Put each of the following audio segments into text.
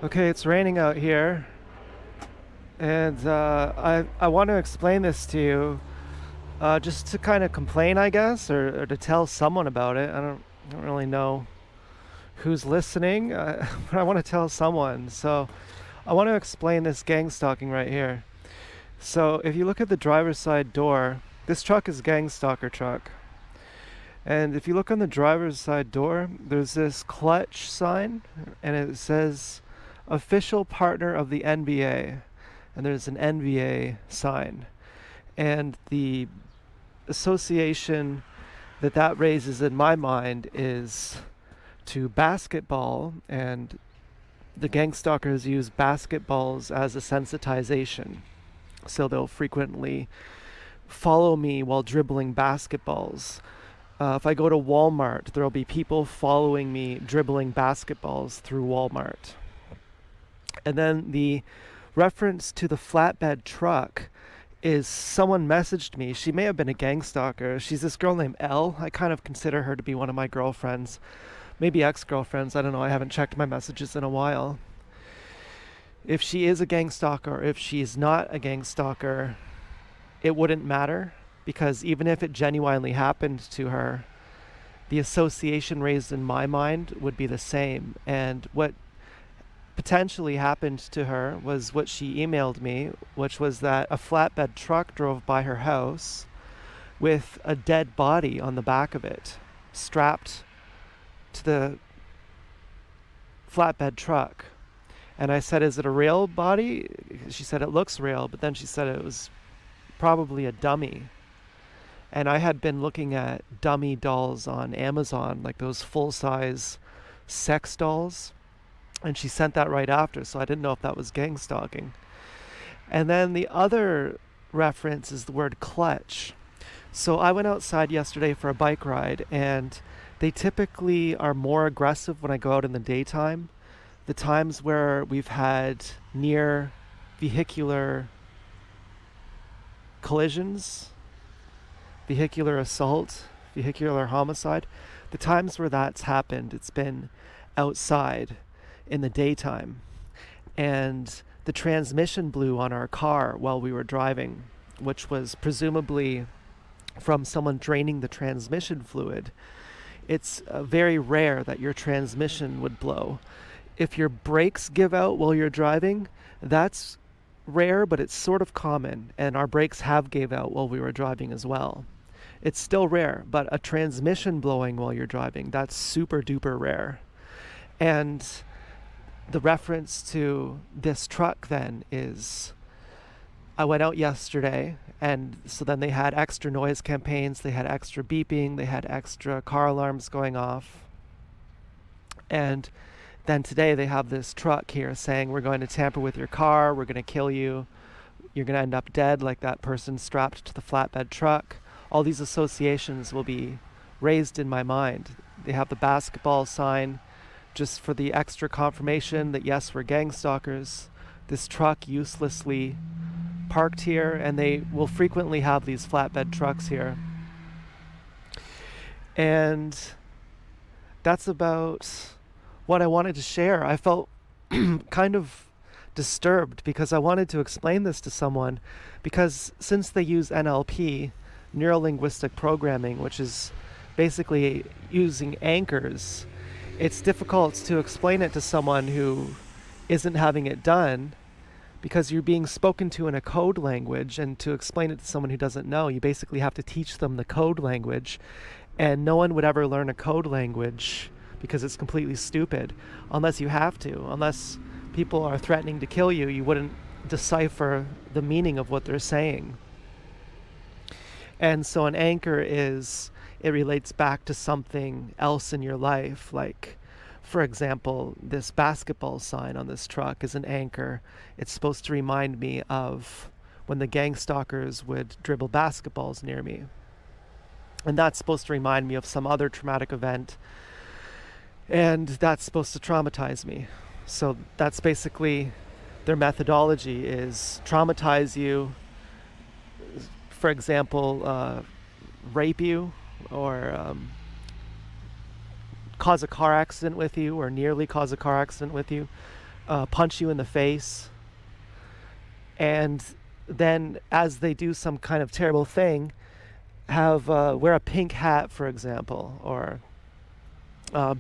Okay, it's raining out here, and I want to explain this to you, just to kind of complain, I guess, or to tell someone about it. I don't really know who's listening, but I want to tell someone. So I want to explain this gang stalking right here. So if you look at the driver's side door, this truck is a gang stalker truck, and if you look on the driver's side door, there's this clutch sign, and it says official partner of the NBA, and there's an NBA sign. And the association that raises in my mind is to basketball, and the gang stalkers use basketballs as a sensitization. So they'll frequently follow me while dribbling basketballs. If I go to Walmart, there'll be people following me dribbling basketballs through Walmart. And then the reference to the flatbed truck is someone messaged me. She may have been a gang stalker. She's this girl named Elle. I kind of consider her to be one of my girlfriends, maybe ex-girlfriends. I don't know. I haven't checked my messages in a while. If she is a gang stalker, or if she's not a gang stalker, it wouldn't matter, because even if it genuinely happened to her, the association raised in my mind would be the same. And what potentially happened to her was what she emailed me, which was that a flatbed truck drove by her house with a dead body on the back of it, strapped to the flatbed truck. And I said, "Is it a real body?" She said, "It looks real," but then she said it was probably a dummy. And I had been looking at dummy dolls on Amazon, like those full-size sex dolls. And she sent that right after, so I didn't know if that was gang stalking. And then the other reference is the word clutch. So I went outside yesterday for a bike ride, and they typically are more aggressive when I go out in the daytime. The times where we've had near vehicular collisions, vehicular assault, vehicular homicide, the times where that's happened, it's been outside in the daytime. And the transmission blew on our car while we were driving, which was presumably from someone draining the transmission fluid. It's very rare that your transmission would blow. If your brakes give out while you're driving, that's rare, but it's sort of common, and our brakes have gave out while we were driving as well. It's still rare, but a transmission blowing while you're driving, that's super duper rare. And the reference to this truck then is, I went out yesterday, and so then they had extra noise campaigns, they had extra beeping, they had extra car alarms going off. And then today they have this truck here saying, "We're going to tamper with your car, we're going to kill you, you're going to end up dead like that person strapped to the flatbed truck." All these associations will be raised in my mind. They have the basketball sign just for the extra confirmation that yes, we're gang stalkers. This truck uselessly parked here, and they will frequently have these flatbed trucks here. And that's about what I wanted to share. I felt kind of disturbed because I wanted to explain this to someone, because since they use NLP, neuro-linguistic programming, which is basically using anchors, it's difficult to explain it to someone who isn't having it done, because you're being spoken to in a code language, and to explain it to someone who doesn't know, you basically have to teach them the code language, and no one would ever learn a code language because it's completely stupid unless you have to. Unless people are threatening to kill you, you wouldn't decipher the meaning of what they're saying. And so an anchor is, it relates back to something else in your life. Like, for example, this basketball sign on this truck is an anchor. It's supposed to remind me of when the gang stalkers would dribble basketballs near me. And that's supposed to remind me of some other traumatic event. And that's supposed to traumatize me. So that's basically their methodology, is traumatize you, for example, rape you, or cause a car accident with you, or nearly cause a car accident with you, punch you in the face, and then as they do some kind of terrible thing, have wear a pink hat, for example, or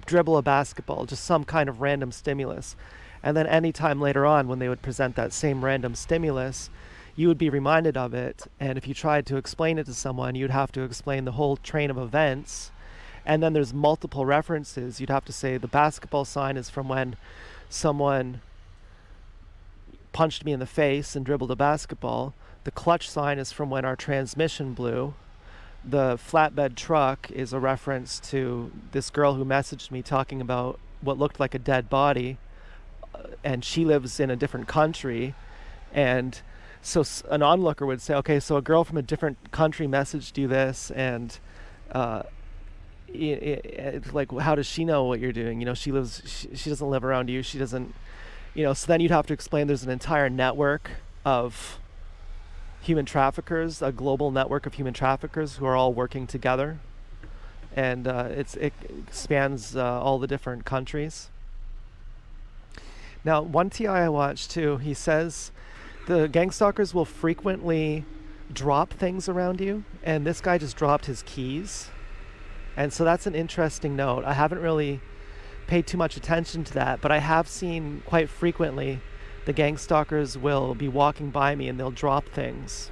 dribble a basketball, just some kind of random stimulus. And then anytime later on when they would present that same random stimulus, you would be reminded of it. And if you tried to explain it to someone, you'd have to explain the whole train of events. And then there's multiple references. You'd have to say the basketball sign is from when someone punched me in the face and dribbled a basketball. The clutch sign is from when our transmission blew. The flatbed truck is a reference to this girl who messaged me talking about what looked like a dead body, and she lives in a different country. And so an onlooker would say, okay, so a girl from a different country messaged you this, and it's like, how does she know what you're doing? You know, she doesn't live around you. She doesn't, so then you'd have to explain there's an entire network of human traffickers, a global network of human traffickers who are all working together. And it spans all the different countries. Now, one TI I watched too, he says the Gangstalkers will frequently drop things around you, and this guy just dropped his keys. And so that's an interesting note. I haven't really paid too much attention to that, but I have seen quite frequently the Gangstalkers will be walking by me and they'll drop things.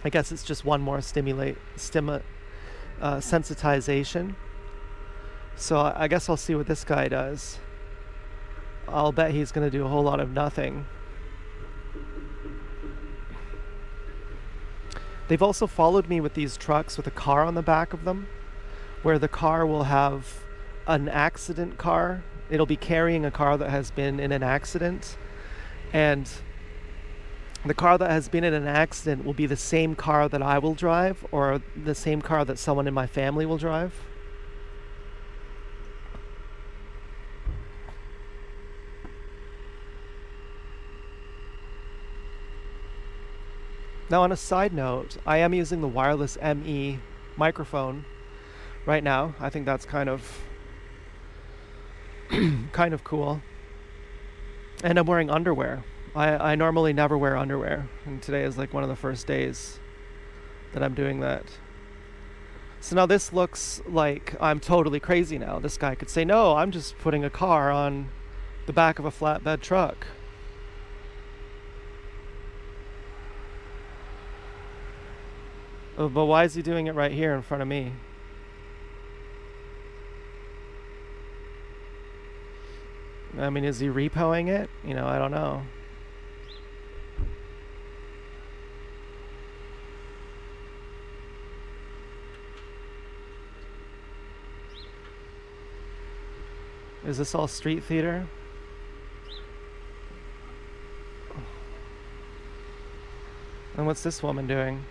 I guess it's just one more sensitization. So I guess I'll see what this guy does. I'll bet he's going to do a whole lot of nothing. They've also followed me with these trucks with a car on the back of them, where the car will have an accident car. It'll be carrying a car that has been in an accident, and the car that has been in an accident will be the same car that I will drive, or the same car that someone in my family will drive. Now, on a side note, I am using the wireless ME microphone right now. I think that's kind of cool. And I'm wearing underwear. I normally never wear underwear, and today is like one of the first days that I'm doing that. So now this looks like I'm totally crazy now. This guy could say, no, I'm just putting a car on the back of a flatbed truck. But why is he doing it right here in front of me? I mean, is he repoing it? I don't know. Is this all street theater? And what's this woman doing?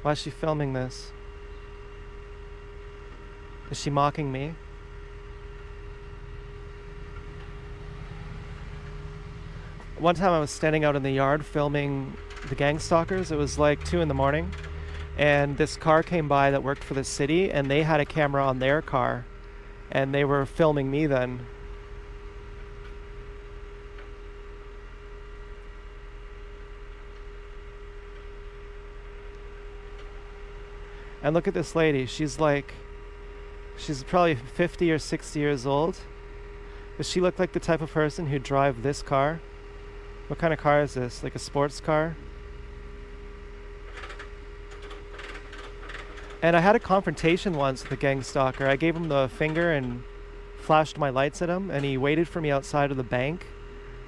Why is she filming this? Is she mocking me? One time I was standing out in the yard filming the Gangstalkers. It was like 2 a.m, and this car came by that worked for the city, and they had a camera on their car, and they were filming me then. And look at this lady. She's probably 50 or 60 years old. Does she look like the type of person who'd drive this car? What kind of car is this? Like a sports car? And I had a confrontation once with a gang stalker. I gave him the finger and flashed my lights at him, and he waited for me outside of the bank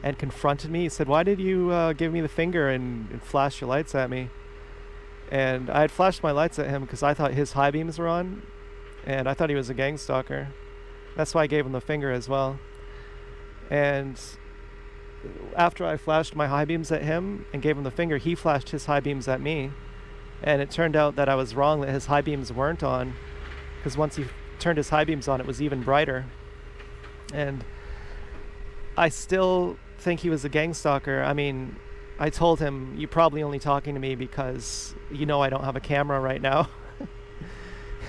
and confronted me. He said, why did you give me the finger and flash your lights at me? And I had flashed my lights at him because I thought his high beams were on, and I thought he was a gang stalker. That's why I gave him the finger as well. And after I flashed my high beams at him and gave him the finger, he flashed his high beams at me. And it turned out that I was wrong, that his high beams weren't on, because once he turned his high beams on, it was even brighter. And I still think he was a gang stalker. I mean, I told him, you're probably only talking to me because I don't have a camera right now.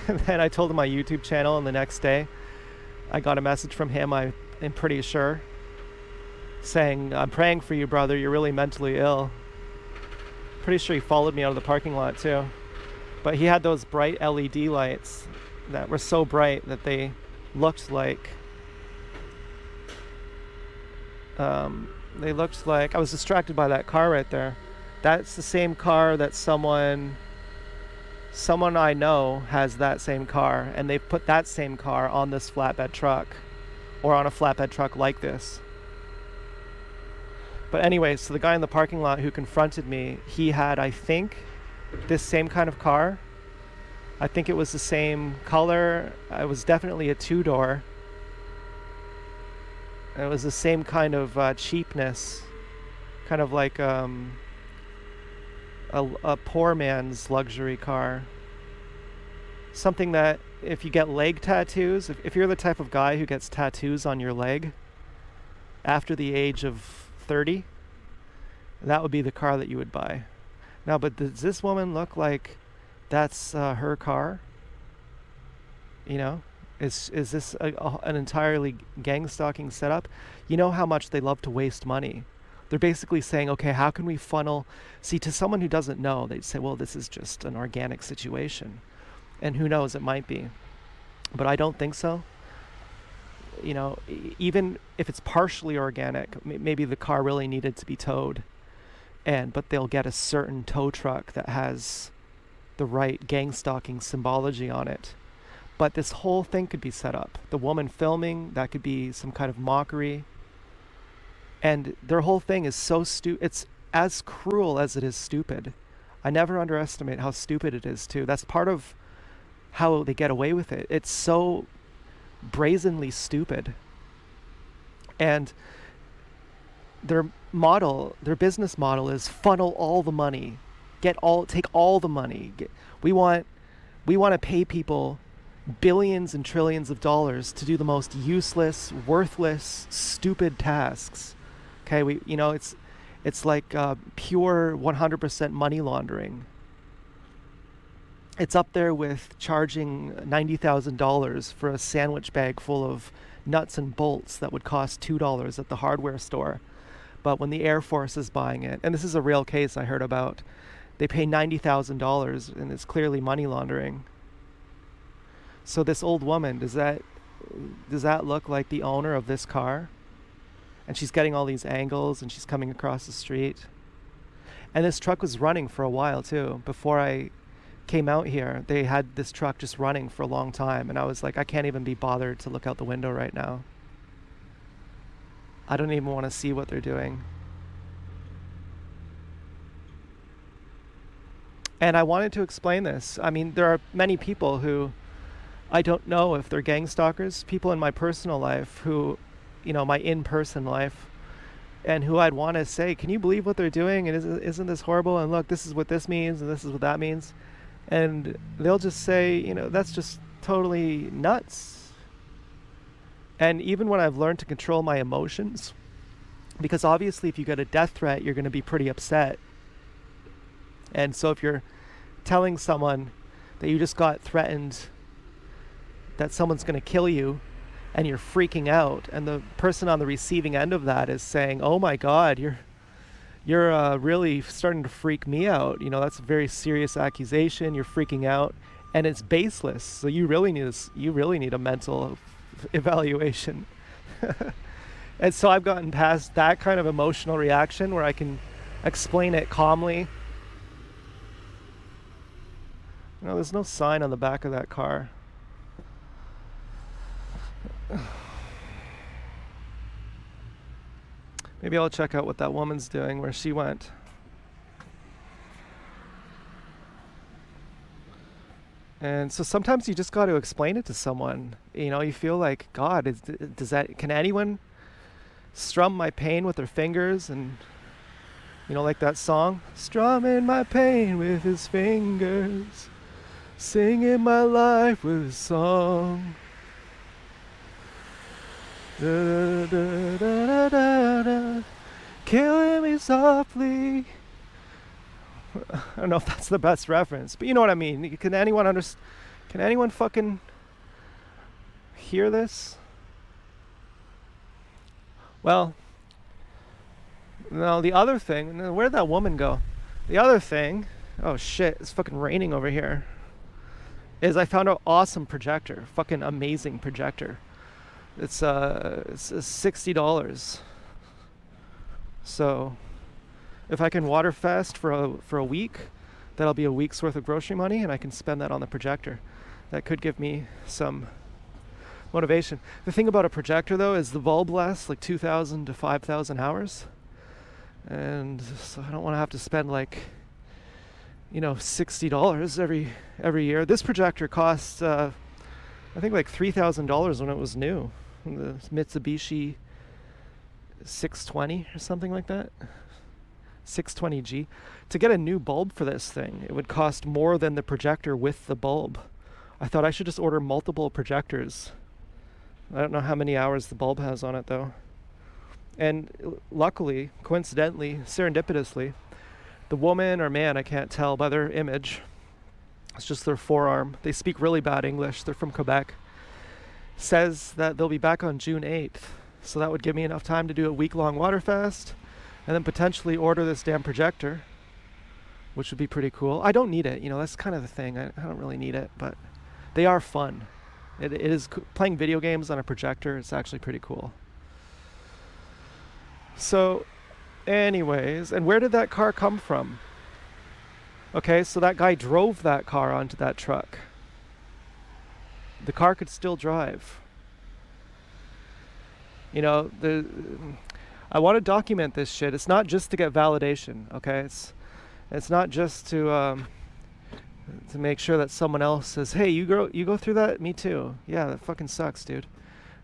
And then I told him my YouTube channel, and the next day I got a message from him, I am pretty sure. saying, "I'm praying for you, brother. You're really mentally ill." Pretty sure he followed me out of the parking lot too. But he had those bright LED lights that were so bright that looked like they looked like I was distracted by that car right there. That's the same car that someone I know has that same car, and they put that same car on this flatbed truck, or on a flatbed truck like this. But anyway, so the guy in the parking lot who confronted me, he had, I think, this same kind of car. I think it was the same color. It was definitely a two-door. It was the same kind of cheapness, kind of like a poor man's luxury car. Something that if you get leg tattoos, if you're the type of guy who gets tattoos on your leg after the age of 30, that would be the car that you would buy. Now, but does this woman look like that's her car? You know, is this an entirely gang stalking setup? You know how much they love to waste money. They're basically saying, okay, how can we funnel? See, to someone who doesn't know, they'd say, well, this is just an organic situation. And who knows, it might be. But I don't think so. You know, even if it's partially organic, maybe the car really needed to be towed. But they'll get a certain tow truck that has the right gang stalking symbology on it. But this whole thing could be set up. The woman filming, that could be some kind of mockery. And their whole thing is so stupid. It's as cruel as it is stupid. I never underestimate how stupid it is, too. That's part of how they get away with it. It's so brazenly stupid. And their business model is funnel all the money. Take all the money. We want to pay people billions and trillions of dollars to do the most useless, worthless, stupid tasks. Okay, it's like pure 100% money laundering. It's up there with charging $90,000 for a sandwich bag full of nuts and bolts that would cost $2 at the hardware store. But when the Air Force is buying it, and this is a real case I heard about, they pay $90,000 and it's clearly money laundering. So this old woman, does that look like the owner of this car? And she's getting all these angles and she's coming across the street. And this truck was running for a while too. Before I came out here, they had this truck just running for a long time, and I was like, I can't even be bothered to look out the window right now. I don't even want to see what they're doing. And I wanted to explain this. I mean, there are many people who I don't know if they're gang stalkers, people in my personal life who, my in-person life, and who I'd want to say, can you believe what they're doing? And isn't this horrible? And look, this is what this means, and this is what that means. And they'll just say, that's just totally nuts. And even when I've learned to control my emotions, because obviously if you get a death threat, you're going to be pretty upset. And so if you're telling someone that you just got threatened, that someone's going to kill you, and you're freaking out, and the person on the receiving end of that is saying, oh my God, you're really starting to freak me out. That's a very serious accusation. You're freaking out, and it's baseless. So you really need a mental evaluation. And so I've gotten past that kind of emotional reaction where I can explain it calmly. There's no sign on the back of that car. Maybe I'll check out what that woman's doing, where she went. And so sometimes you just got to explain it to someone. You feel like, God, can anyone strum my pain with their fingers? And, like that song, strumming my pain with his fingers, singing my life with a song. Da, da, da, da, da, da, killing me softly. I don't know if that's the best reference, but you know what I mean. Can anyone fucking hear this? Well, Now the other thing, where'd that woman go? The other thing, oh shit, it's fucking raining over here, is I found an awesome projector, fucking amazing projector. It's $60. So if I can waterfast for a week, that'll be a week's worth of grocery money, and I can spend that on the projector. That could give me some motivation. The thing about a projector though is the bulb lasts like 2,000 to 5,000 hours, and so I don't want to have to spend like, $60 every year. This projector cost I think like $3,000 when it was new. The Mitsubishi 620 or something like that. 620G. To get a new bulb for this thing, it would cost more than the projector with the bulb. I thought I should just order multiple projectors. I don't know how many hours the bulb has on it though. And luckily, coincidentally, serendipitously, the woman or man, I can't tell by their image, it's just their forearm. They speak really bad English. They're from Quebec. Says that they'll be back on June 8th. So that would give me enough time to do a week-long water fast and then potentially order this damn projector, which would be pretty cool. I don't need it. That's kind of the thing. I don't really need it, but they are fun. It is playing video games on a projector. It's actually pretty cool. So anyways, and where did that car come from? Okay, so that guy drove that car onto that truck. The car could still drive. I want to document this shit. It's not just to get validation, okay? It's not just to make sure that someone else says, "Hey, you go through that? Me too." Yeah, that fucking sucks, dude.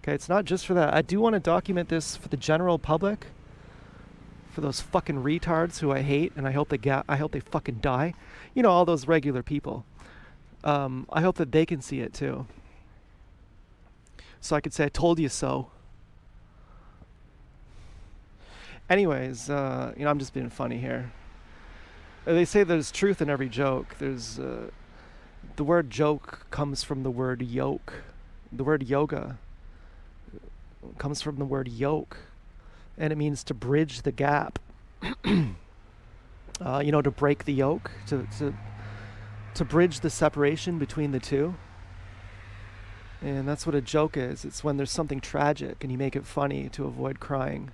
Okay, it's not just for that. I do want to document this for the general public, for those fucking retards who I hate, and I hope they fucking die. All those regular people. I hope that they can see it too. So I could say, "I told you so." Anyways, I'm just being funny here. They say there's truth in every joke. There's the word joke comes from the word yoke. The word yoga comes from the word yoke, and it means to bridge the gap. To break the yoke, to bridge the separation between the two. And that's what a joke is. It's when there's something tragic and you make it funny to avoid crying.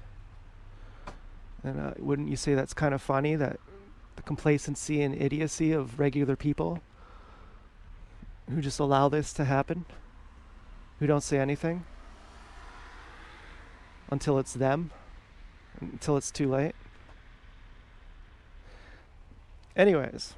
And wouldn't you say that's kind of funny, that the complacency and idiocy of regular people who just allow this to happen, who don't say anything until it's them, until it's too late? Anyways,